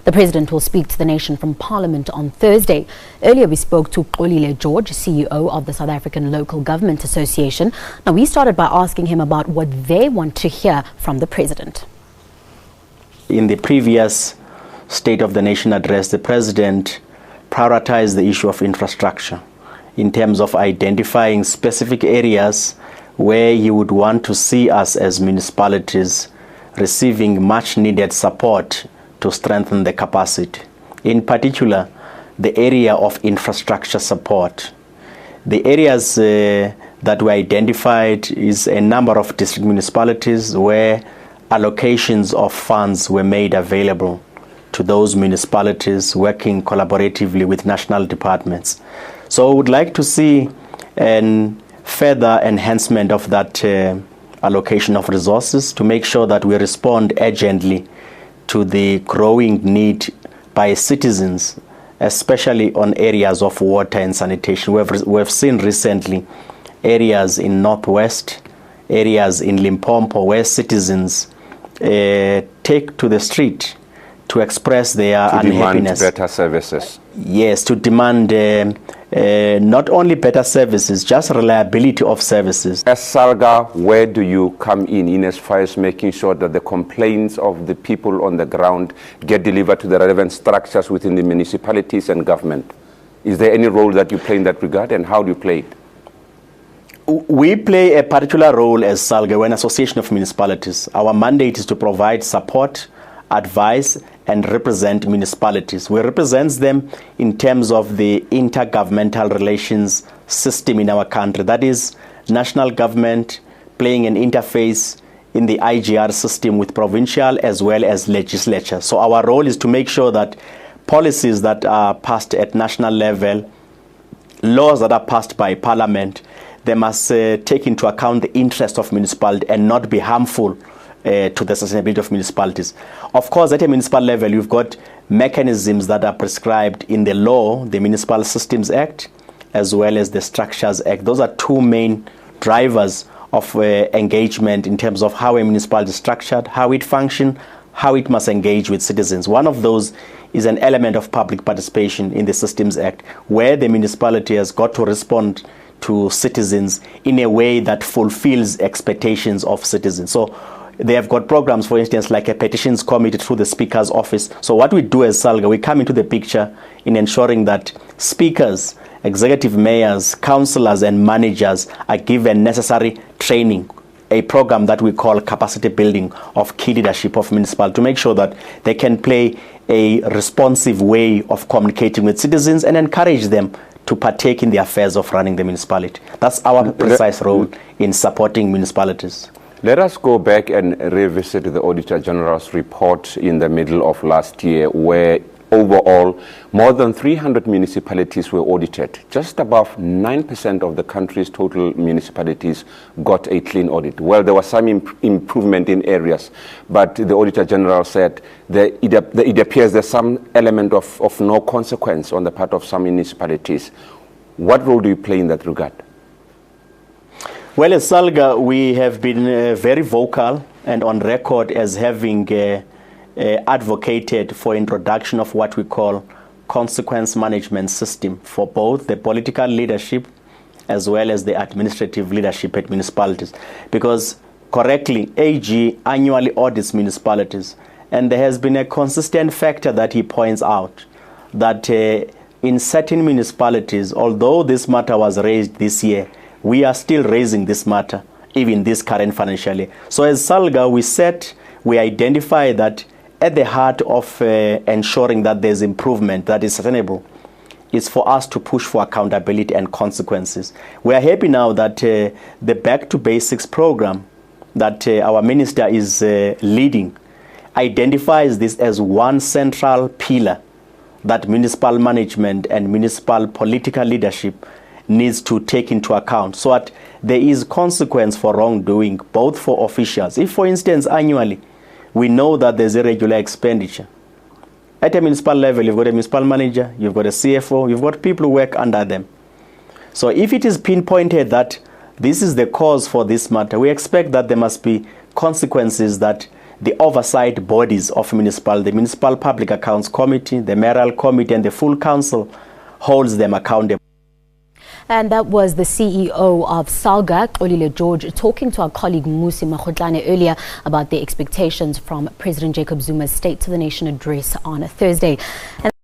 The president will speak to the nation from Parliament on Thursday. Earlier, we spoke to Xolile George, CEO of the South African Local Government Association. Now, we started by asking him about what they want to hear from the president. In the previous State of the Nation address, the president prioritized the issue of infrastructure in terms of identifying specific areas where he would want to see us as municipalities receiving much needed support to strengthen the capacity. In particular, the area of infrastructure support. The areas that were identified is a number of district municipalities where allocations of funds were made available to those municipalities working collaboratively with national departments. So I would like to see a further enhancement of that allocation of resources to make sure that we respond urgently to the growing need by citizens, especially on areas of water and sanitation. We've seen recently areas in Northwest, areas in Limpopo, where citizens take to the street to express their unhappiness. Demand better services. Yes, to demand not only better services, just reliability of services. As SALGA, where do you come in as far as making sure that the complaints of the people on the ground get delivered to the relevant structures within the municipalities and government? Is there any role that you play in that regard, and how do you play it? We play a particular role as SALGA. We're an association of municipalities. Our mandate is to provide support, advise, and represent municipalities. We represent them in terms of the intergovernmental relations system in our country. That is, national government playing an interface in the IGR system with provincial as well as legislature. So our role is to make sure that policies that are passed at national level, laws that are passed by parliament, they must take into account the interest of municipality and not be harmful to the sustainability of municipalities. Of course, at a municipal level, you've got mechanisms that are prescribed in the law, the Municipal Systems Act, as well as the Structures Act. Those are two main drivers of engagement in terms of how a municipality is structured, how it functions, how it must engage with citizens. One of those is an element of public participation in the Systems Act, where the municipality has got to respond to citizens in a way that fulfills expectations of citizens. So they have got programs, for instance, like a petitions committee through the Speaker's office. So what we do as SALGA, we come into the picture in ensuring that speakers, executive mayors, councillors and managers are given necessary training, a program that we call capacity building of key leadership of municipal, to make sure that they can play a responsive way of communicating with citizens and encourage them to partake in the affairs of running the municipality. That's our precise role in supporting municipalities. Let us go back and revisit the Auditor General's report in the middle of last year, where overall more than 300 municipalities were audited. Just above 9% of the country's total municipalities got a clean audit. Well, there was some improvement in areas, but the Auditor General said that it appears there's some element of no consequence on the part of some municipalities. What role do you play in that regard? Well, as SALGA, we have been very vocal and on record as having advocated for introduction of what we call consequence management system for both the political leadership as well as the administrative leadership at municipalities. Because correctly, AG annually audits municipalities, and there has been a consistent factor that he points out, that in certain municipalities, although this matter was raised this year, we are still raising this matter, even this current financial year. So as SALGA, we identify that at the heart of ensuring that there's improvement that is sustainable is for us to push for accountability and consequences. We are happy now that the Back to Basics program that our minister is leading identifies this as one central pillar that municipal management and municipal political leadership needs to take into account, so that there is consequence for wrongdoing, both for officials. If, for instance, annually, we know that there's irregular expenditure. At a municipal level, you've got a municipal manager, you've got a CFO, you've got people who work under them. So if it is pinpointed that this is the cause for this matter, we expect that there must be consequences that the oversight bodies of the Municipal Public Accounts Committee, the Mayoral Committee, and the full council holds them accountable. And that was the CEO of SALGA, Xolile George, talking to our colleague Musi Makhotlane earlier about the expectations from President Jacob Zuma's State to the Nation address on Thursday.